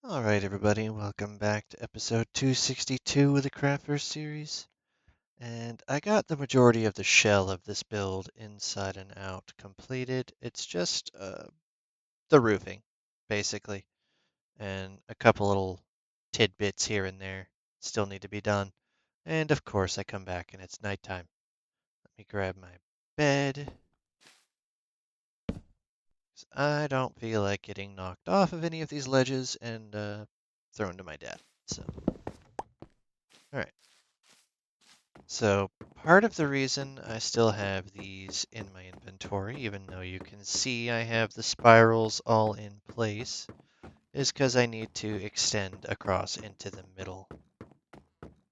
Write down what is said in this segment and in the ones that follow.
All right, everybody, welcome back to episode 262 of the Craftverse series. And I got the majority of the shell of this build inside and out completed. It's just the roofing, basically, and a couple little tidbits here and there still need to be done. And of course, I come back and it's nighttime. Let me grab my bed, 'cause I don't feel like getting knocked off of any of these ledges and thrown to my death. So, all right. So part of the reason I still have these in my inventory, even though you can see I have the spirals all in place, is because I need to extend across into the middle.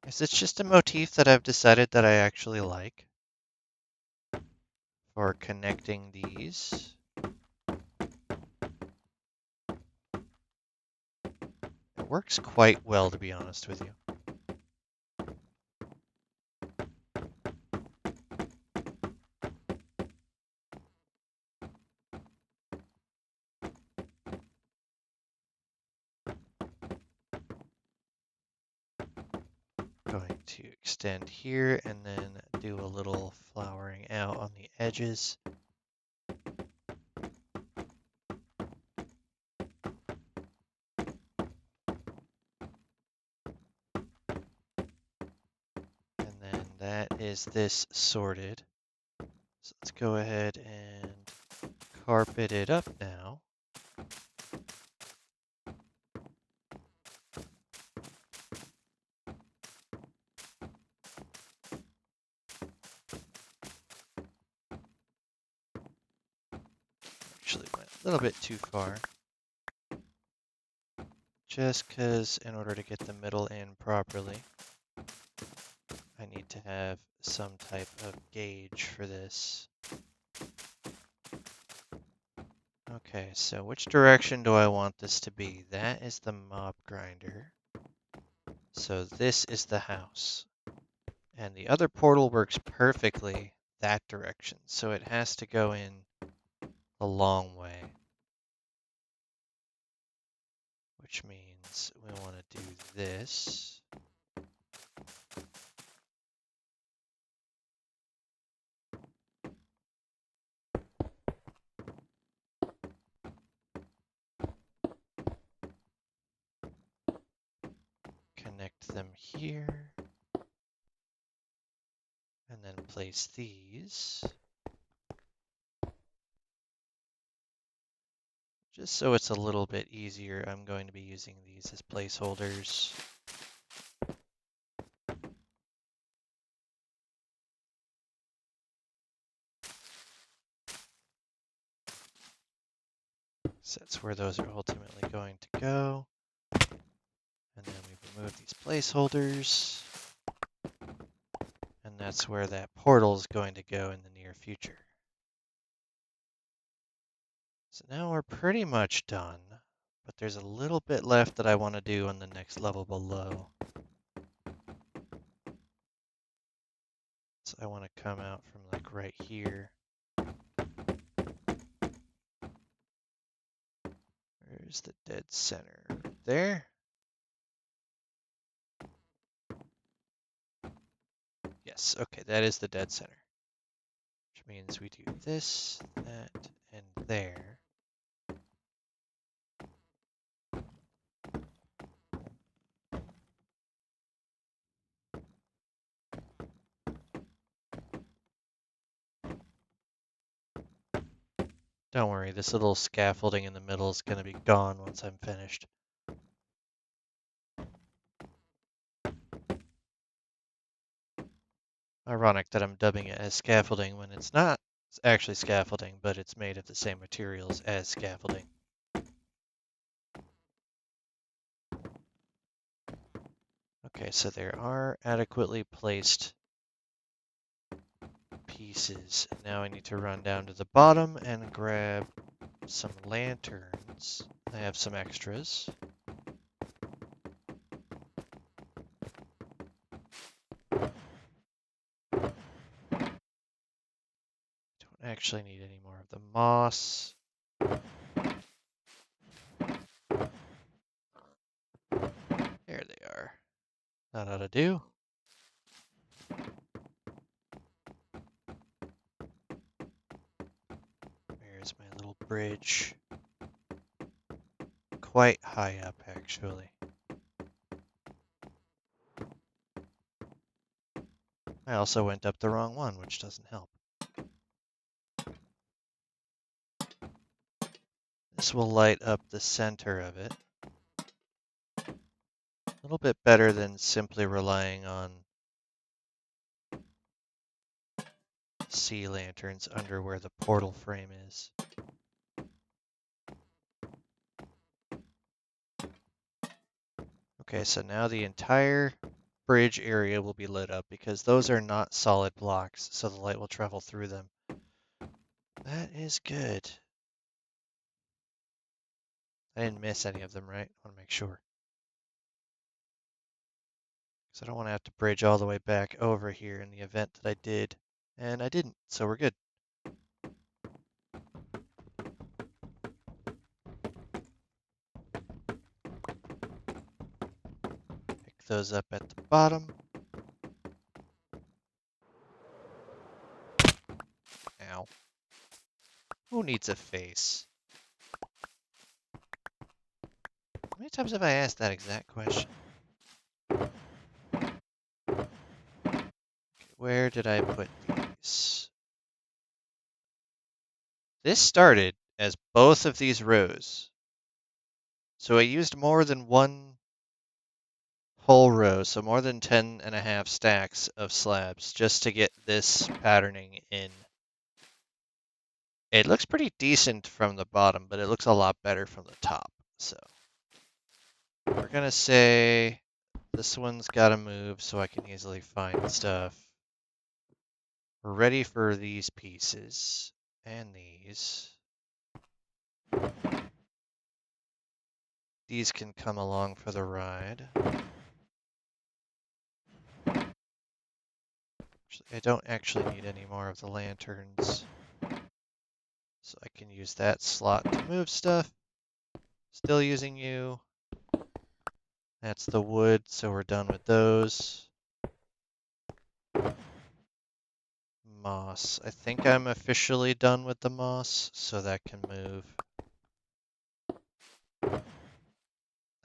It's just a motif that I've decided that I actually like for connecting these. It works quite well, to be honest with you. Going to extend here and then do a little flowering out on the edges. And then that is this sorted. So let's go ahead and carpet it up now. Actually went a little bit too far. Just because in order to get the middle in properly, I need to have some type of gauge for this. Okay, so which direction do I want this to be? That is the mob grinder. So this is the house. And the other portal works perfectly that direction. So it has to go in a long way. Which means we want to do this. Connect them here. And then place these. Just so it's a little bit easier, I'm going to be using these as placeholders. So that's where those are ultimately going to go. And then we remove these placeholders. And that's where that portal is going to go in the near future. So now we're pretty much done, but there's a little bit left that I want to do on the next level below. So I want to come out from like right here. Where's the dead center? There? Yes, okay, that is the dead center. Which means we do this, that, and there. Don't worry, this little scaffolding in the middle is going to be gone once I'm finished. Ironic that I'm dubbing it as scaffolding when it's not actually scaffolding, but it's made of the same materials as scaffolding. Okay, so there are adequately placed pieces. Now I need to run down to the bottom and grab some lanterns. I have some extras. Don't actually need any more of the moss. That ought to do. There's my little bridge. Quite high up, actually. I also went up the wrong one, which doesn't help. This will light up the center of it. A little bit better than simply relying on sea lanterns under where the portal frame is. Okay, so now the entire bridge area will be lit up because those are not solid blocks, so the light will travel through them. That is good. I didn't miss any of them, right? I want to make sure. Because I don't want to have to bridge all the way back over here in the event that I did. And I didn't, so we're good. Pick those up at the bottom. Ow. Who needs a face? How many times have I asked that exact question? Okay, where did I put these? This started as both of these rows. So I used more than one whole row, so more than 10.5 stacks of slabs just to get this patterning in. It looks pretty decent from the bottom, but it looks a lot better from the top. So we're gonna say this one's gotta move so I can easily find stuff. We're ready for these pieces and these. These can come along for the ride. I don't actually need any more of the lanterns, so I can use that slot to move stuff. Still using you. That's the wood, so we're done with those. Moss. I think I'm officially done with the moss, so that can move.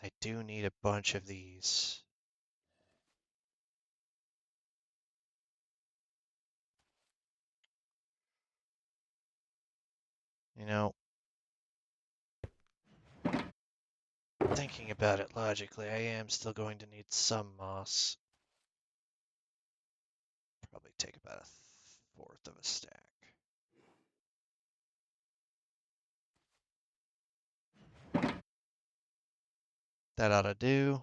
I do need a bunch of these. You know, thinking about it logically, I am still going to need some moss. Probably take about a fourth of a stack. That ought to do.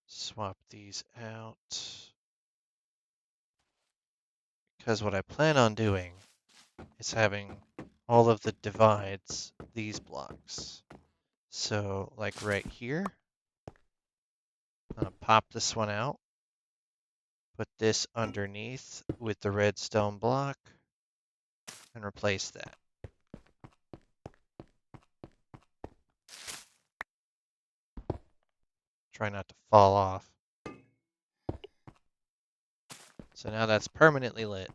Swap these out. Because what I plan on doing is having all of the divides these blocks. So like right here, I'm gonna pop this one out, put this underneath with the redstone block, and replace that. Try not to fall off. So now that's permanently lit.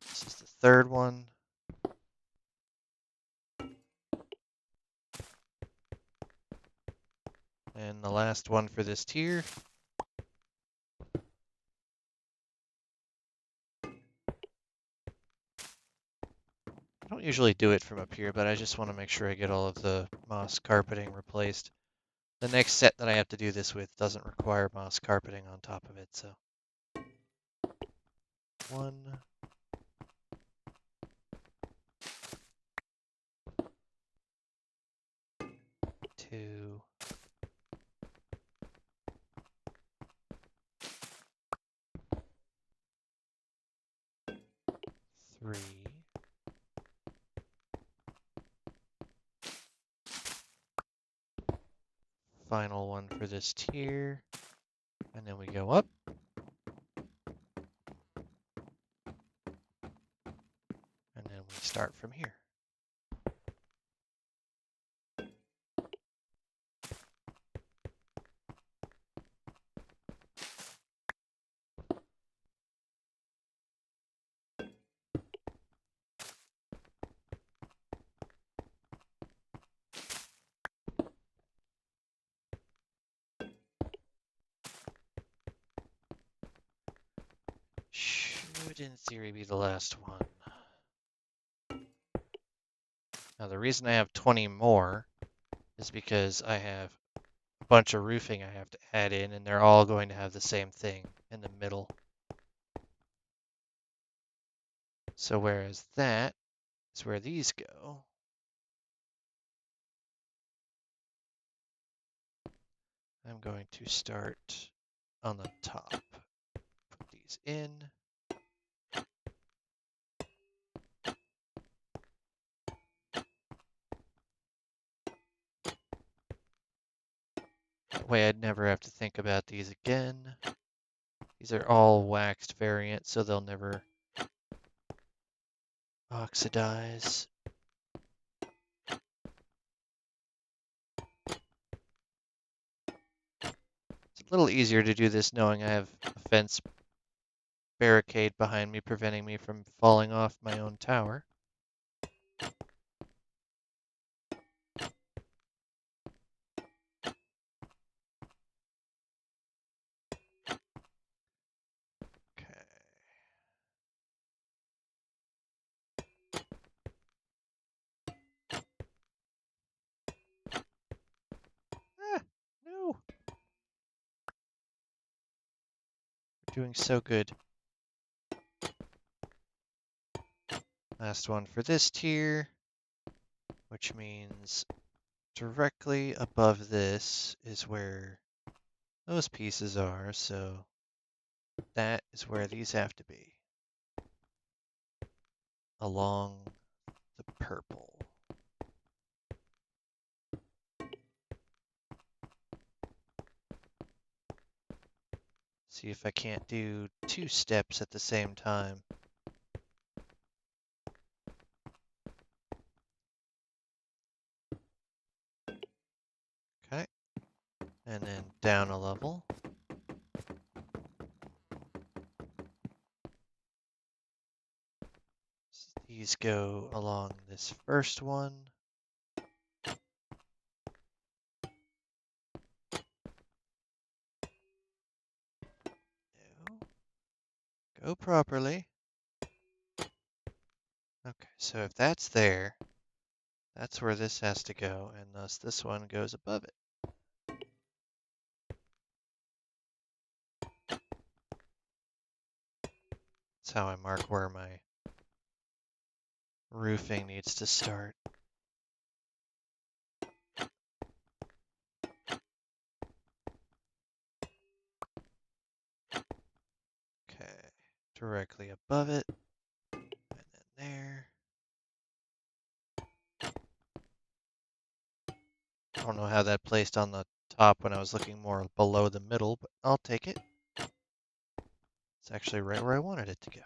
This is the third one. And the last one for this tier. I don't usually do it from up here, but I just want to make sure I get all of the moss carpeting replaced. The next set that I have to do this with doesn't require moss carpeting on top of it, so. 1, 2, three. Final one for this tier. And then we go up. And then we start from here. would in theory be the last one. Now the reason I have 20 more is because I have a bunch of roofing I have to add in, and they're all going to have the same thing in the middle. So whereas that is where these go, I'm going to start on the top. Put these in. That way I'd never have to think about these again. These are all waxed variants, so they'll never oxidize. It's a little easier to do this knowing I have a fence barricade behind me preventing me from falling off my own tower. Okay. Ah, no. We're doing so good. Last one for this tier, which means directly above this is where those pieces are, so that is where these have to be. Along the purple. See if I can't do 2 steps at the same time. Okay. And then down a level. So these go along this first one. No. Go properly. Okay, so if that's there, that's where this has to go, and thus this one goes above it. That's how I mark where my roofing needs to start. Okay, directly above it, and then there. I don't know how that placed on the top when I was looking more below the middle, but I'll take it. It's actually right where I wanted it to go.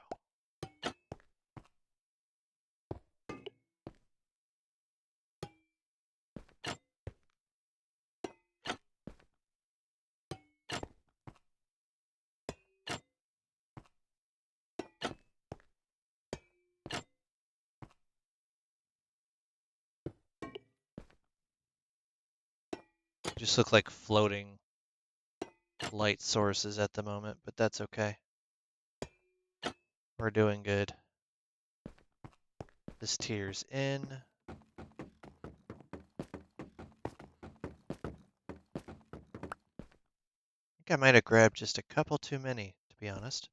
Just look like floating light sources at the moment, but that's okay. We're doing good. This tier's in. I think I might have grabbed just a couple too many, to be honest.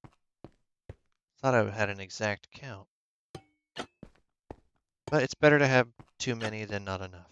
Thought I had an exact count. But it's better to have too many than not enough.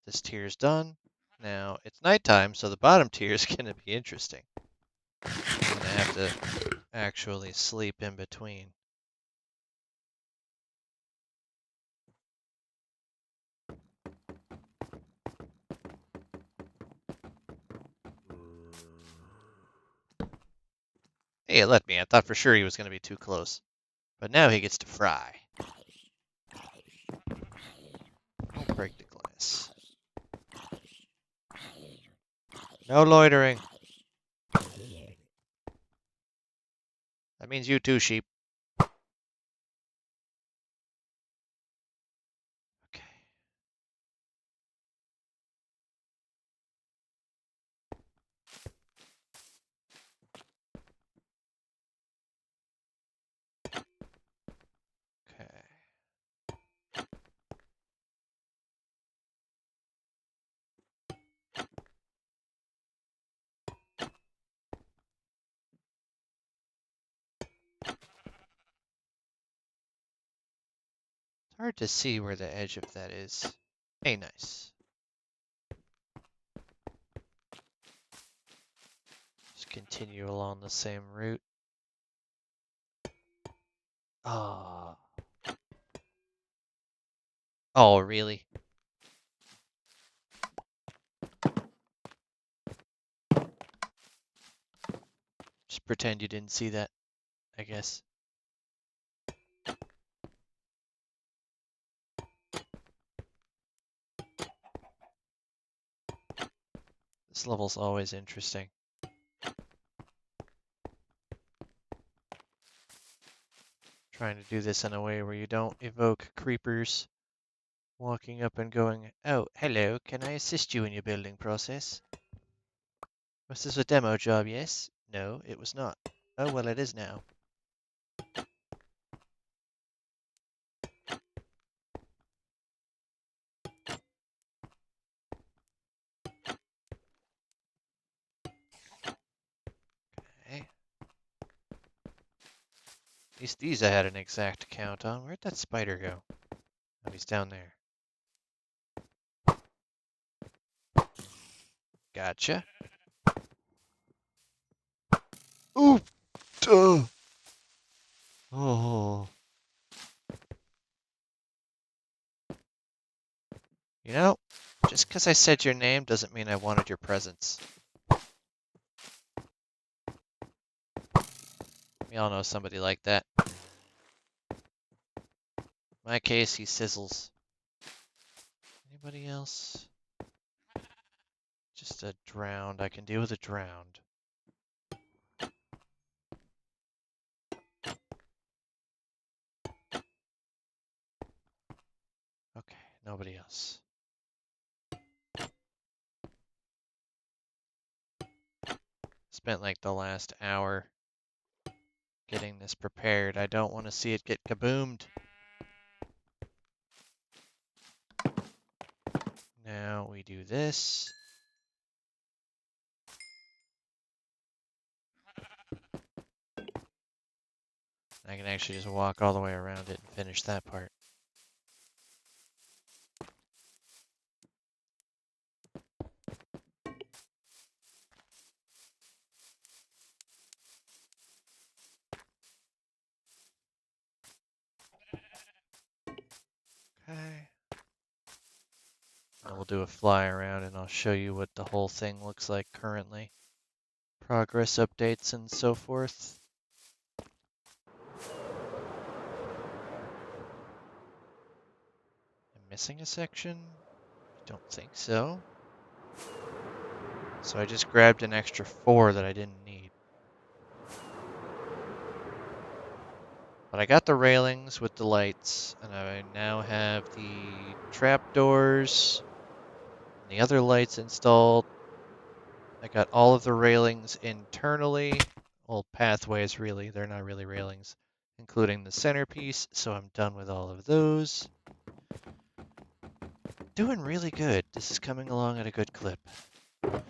This tier's done. Now, it's nighttime, so the bottom tier is going to be interesting. I'm going to have to actually sleep in between. Hey, it let me. I thought for sure he was going to be too close. But now he gets to fry. Don't break the glass. No loitering. That means you too, sheep. Okay. Okay. It's hard to see where the edge of that is. Hey, nice. Just continue along the same route. Ah. Oh, really? Just pretend you didn't see that, I guess. This level's always interesting. Trying to do this in a way where you don't evoke creepers walking up and going, "Oh, hello, can I assist you in your building process? Was this a demo job, yes? No, it was not. Oh, well, it is now." Okay. At least these I had an exact count on. Where'd that spider go? Oh, he's down there. Gotcha. Ooh! Duh! Oh. You know, just because I said your name doesn't mean I wanted your presence. We all know somebody like that. In my case, he sizzles. Anybody else? Just a drowned. I can deal with a drowned. Okay, nobody else. Spent like the last hour getting this prepared. I don't want to see it get kaboomed. Now we do this. I can actually just walk all the way around it and finish that part. Okay. And we'll do a fly around and I'll show you what the whole thing looks like currently. Progress updates and so forth. I'm missing a section? I don't think so. So I just grabbed an extra 4 that I didn't need. But I got the railings with the lights, and I now have the trapdoors and the other lights installed. I got all of the railings internally. Well, pathways really, they're not really railings, including the centerpiece, so I'm done with all of those. Doing really good. This is coming along at a good clip. Put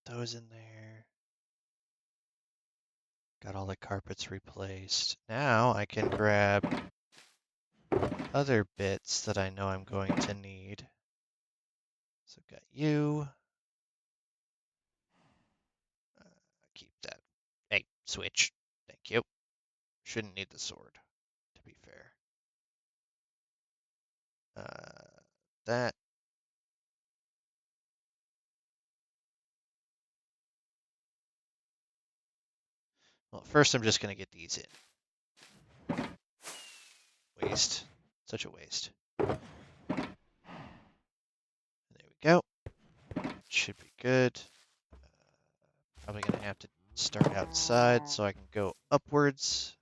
those in there. Got all the carpets replaced. Now I can grab other bits that I know I'm going to need. So I've got you. Keep that. Hey, switch. Thank you. Shouldn't need the sword, to be fair. That. Well, first I'm just going to get these in. Waste. Such a waste. There we go. Should be good. Probably going to have to start outside so I can go upwards.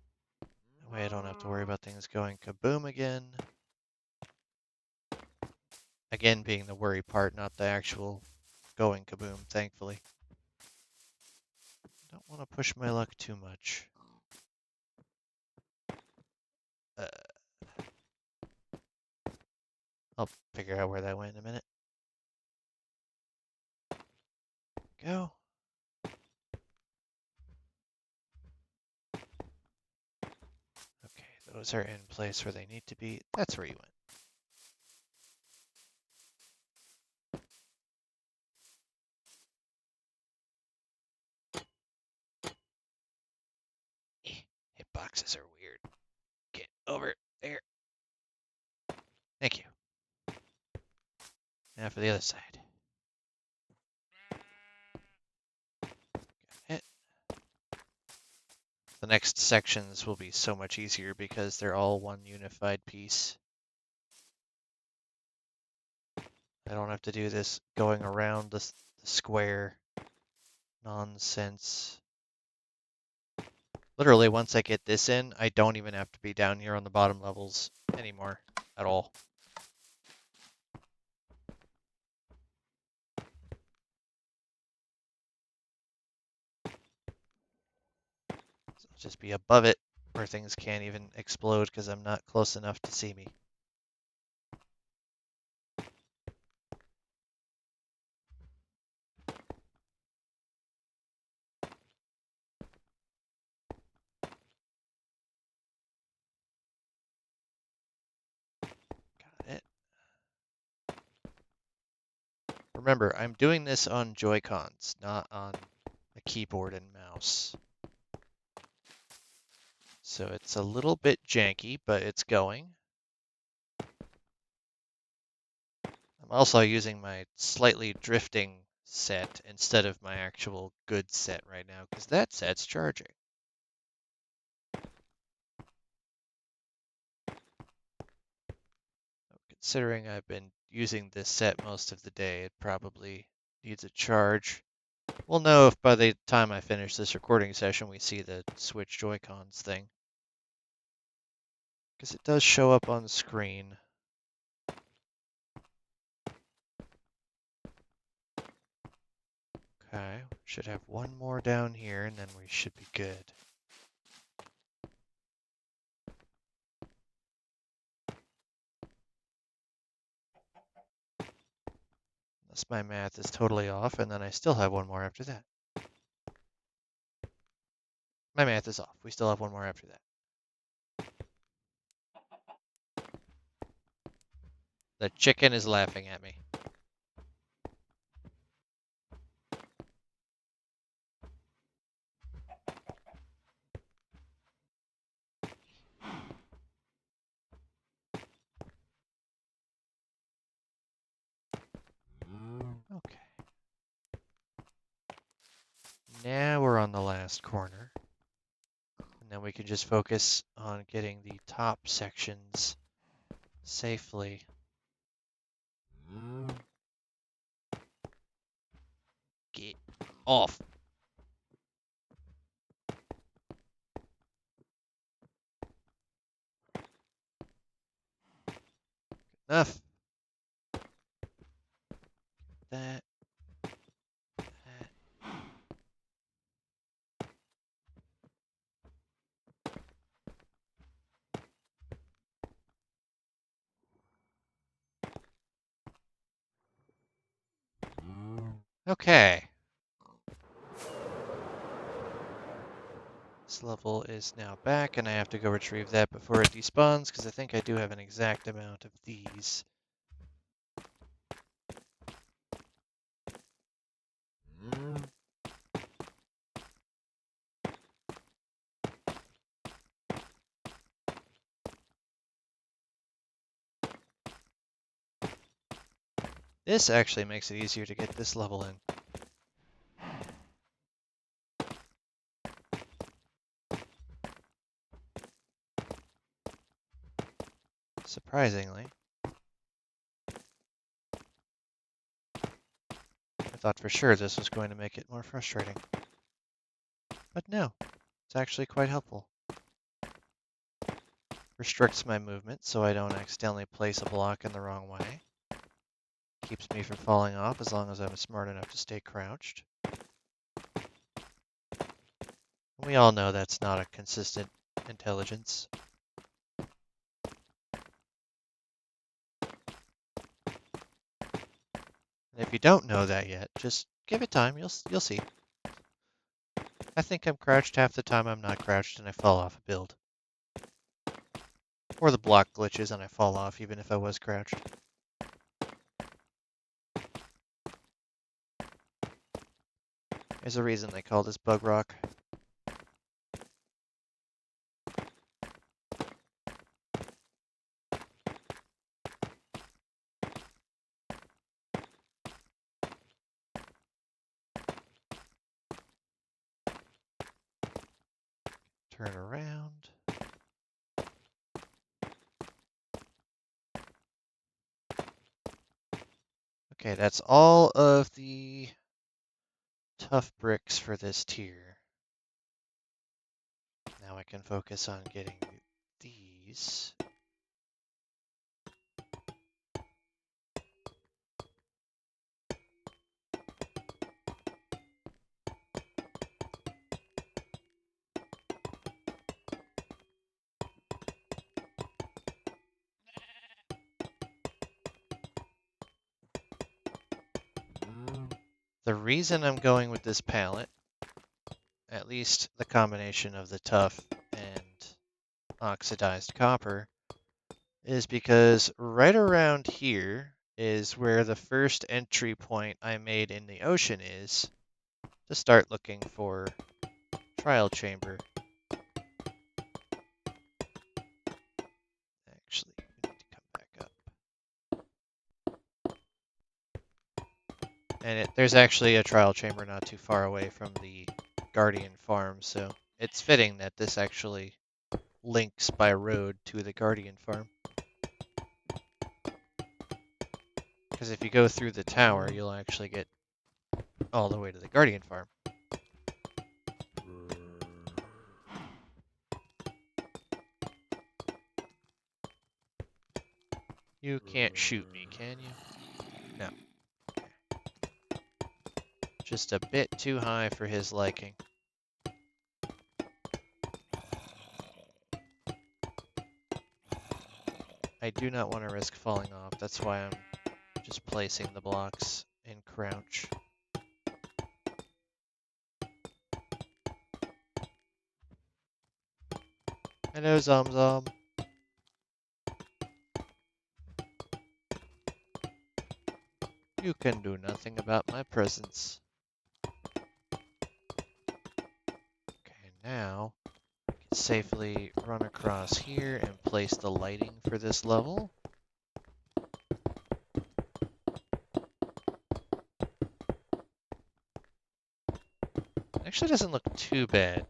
That way I don't have to worry about things going kaboom again. Again, being the worry part, not the actual going kaboom, thankfully. Don't want to push my luck too much. I'll figure out where that went in a minute. Go. Okay, those are in place where they need to be. That's where you went. Hitboxes are weird. Get over there. Thank you. Now for the other side. Got it. The next sections will be so much easier because they're all one unified piece. I don't have to do this going around the square nonsense. Literally, once I get this in, I don't even have to be down here on the bottom levels anymore at all. So I'll just be above it where things can't even explode because I'm not close enough to see me. Got it. Remember, I'm doing this on Joy-Cons, not on a keyboard and mouse. So it's a little bit janky, but it's going. I'm also using my slightly drifting set instead of my actual good set right now, because that set's charging. Considering I've been using this set most of the day, it probably needs a charge. We'll know if by the time I finish this recording session we see the Switch Joy-Cons thing. Because it does show up on the screen. Okay, should have one more down here and then we should be good. Unless my math is totally off, and then I still have one more after that. My math is off. We still have one more after that. The chicken is laughing at me. Okay. Now we're on the last corner. And then we can just focus on getting the top sections safely. Get off. Enough. That. Okay. This level is now back, and I have to go retrieve that before it despawns, because I think I do have an exact amount of these. This actually makes it easier to get this level in. Surprisingly. I thought for sure this was going to make it more frustrating. But no, it's actually quite helpful. Restricts my movement so I don't accidentally place a block in the wrong way. Keeps me from falling off as long as I'm smart enough to stay crouched. We all know that's not a consistent intelligence. And if you don't know that yet, just give it time, you'll see. I think I'm crouched half the time I'm not crouched and I fall off a build. Or the block glitches and I fall off even if I was crouched. There's a reason they call this Bedrock. Turn around. Okay, that's all of the tough bricks for this tier. Now I can focus on getting these. The reason I'm going with this palette, at least the combination of the tough and oxidized copper, is because right around here is where the first entry point I made in the ocean is to start looking for trial chamber. Actually, we need to come back up. And there's actually a trial chamber not too far away from the Guardian farm, so it's fitting that this actually links by road to the Guardian farm. Because if you go through the tower, you'll actually get all the way to the Guardian farm. You can't shoot me, can you? No. Just a bit too high for his liking. I do not want to risk falling off. That's why I'm just placing the blocks in crouch. Hello, Zom. You can do nothing about my presence. Okay, now I can safely run across here and place the lighting for this level. Actually doesn't look too bad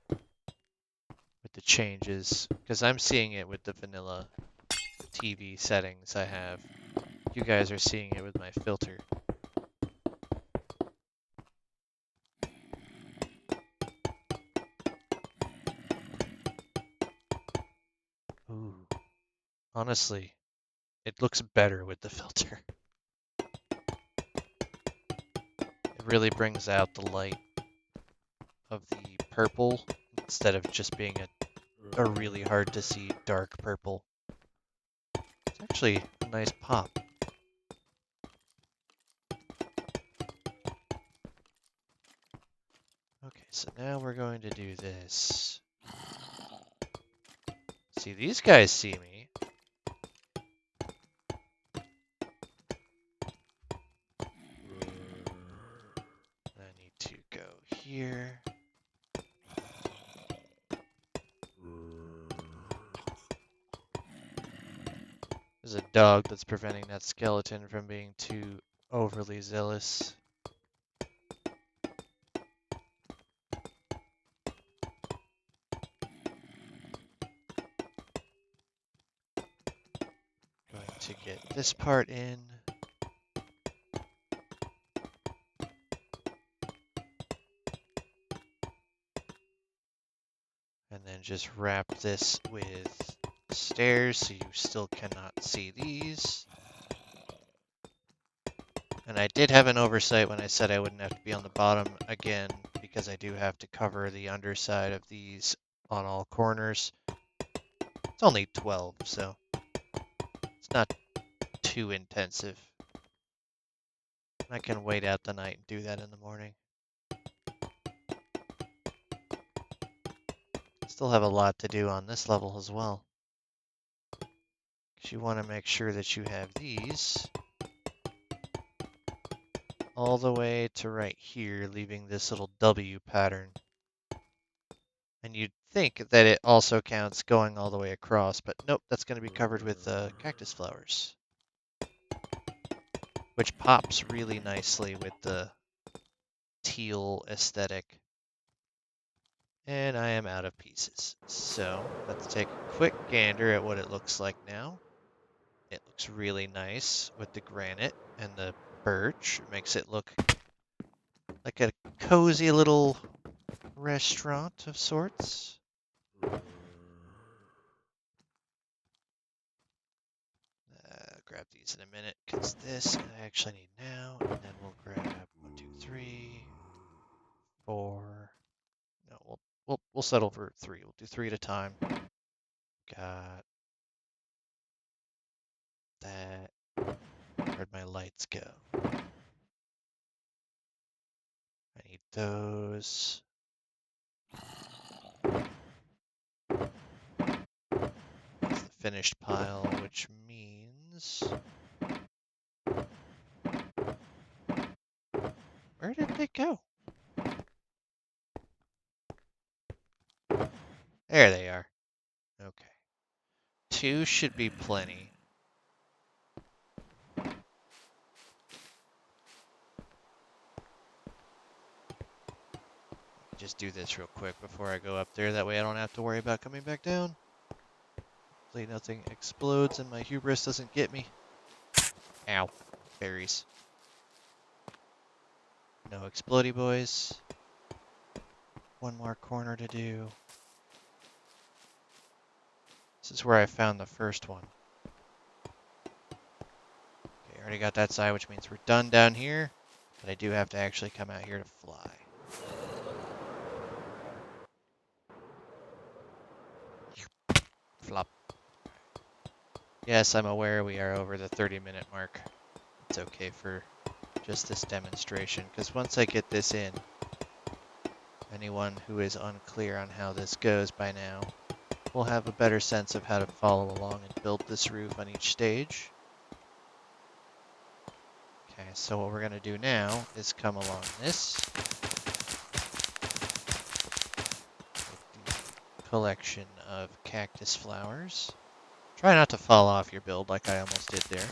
with the changes, because I'm seeing it with the vanilla TV settings I have. You guys are seeing it with my filter. Ooh. Honestly, it looks better with the filter. It really brings out the light of the purple instead of just being a really hard to see dark purple. It's actually a nice pop. Okay, so now we're going to do this. See, these guys see me. I need to go here. There's a dog that's preventing that skeleton from being too overly zealous. Going to get this part in. And then just wrap this with stairs so you still cannot see these. And I did have an oversight when I said I wouldn't have to be on the bottom again, because I do have to cover the underside of these on all corners. It's only 12, so it's not too intensive. I can wait out the night and do that in the morning. Still have a lot to do on this level as well, because you want to make sure that you have these all the way to right here, leaving this little W pattern. And you'd think that it also counts going all the way across, but nope, that's going to be covered with cactus flowers, which pops really nicely with the teal aesthetic. And I am out of pieces. So let's take a quick gander at what it looks like now. It looks really nice with the granite and the birch. It makes it look like a cozy little restaurant of sorts. Grab these in a minute, because this I actually need now. And then we'll grab 1, 2, 3, 4. No, we'll settle for 3. We'll do 3 at a time. Got that. Where'd my lights go? I need those. That's the finished pile, which means... Where did they go? There they are. Okay. 2 should be plenty. Just do this real quick before I go up there. That way I don't have to worry about coming back down. Hopefully nothing explodes and my hubris doesn't get me. Ow. Berries. No explodey boys. 1 more corner to do. This is where I found the first one. Okay, already got that side, which means we're done down here. But I do have to actually come out here to fly. Flop. Yes, I'm aware we are over the 30-minute mark. It's okay for just this demonstration, because once I get this in, anyone who is unclear on how this goes by now will have a better sense of how to follow along and build this roof on each stage. Okay, so what we're going to do now is come along this collection of cactus flowers. Try not to fall off your build like I almost did there.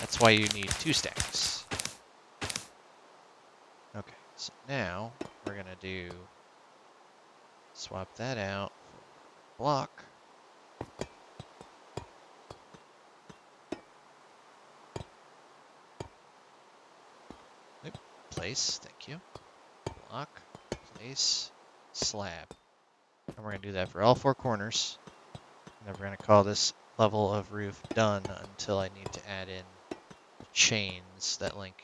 That's why you need 2 stacks. Okay, so now we're going to do, swap that out for block. Place, thank you. Block, place, slab. And we're going to do that for all 4 corners. And then we're going to call this level of roof done until I need to add in chains that link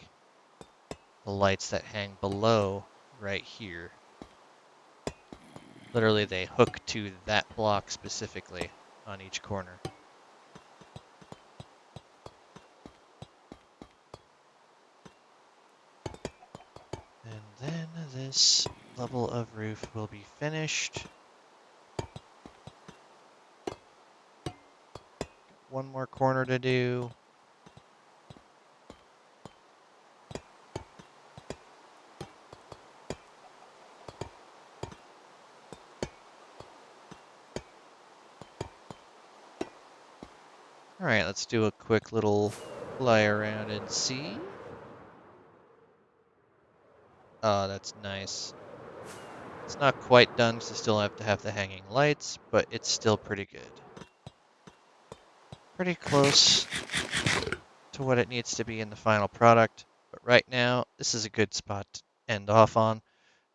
the lights that hang below right here Literally, they hook to that block specifically on each corner. And then this level of roof will be finished. One more corner to do. All right, let's do a quick little fly around and see. Oh, that's nice. It's not quite done because I still have to have the hanging lights, but it's still pretty good. Pretty close to what it needs to be in the final product. But right now, this is a good spot to end off on.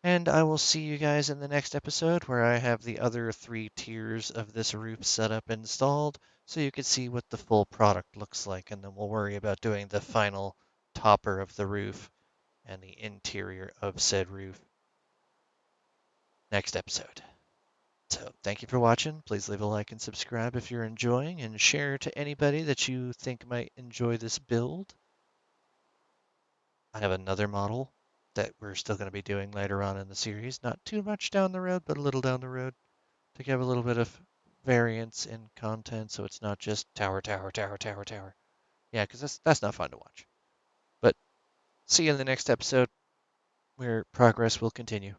And I will see you guys in the next episode where I have the other 3 tiers of this roof set up installed so you can see what the full product looks like. And then we'll worry about doing the final topper of the roof and the interior of said roof next episode. So thank you for watching. Please leave a like and subscribe if you're enjoying, and share to anybody that you think might enjoy this build. I have another model that we're still going to be doing later on in the series. Not too much down the road, but a little down the road to give a little bit of variance in content so it's not just tower, tower, tower, tower, tower. Yeah, because that's not fun to watch. But see you in the next episode where progress will continue.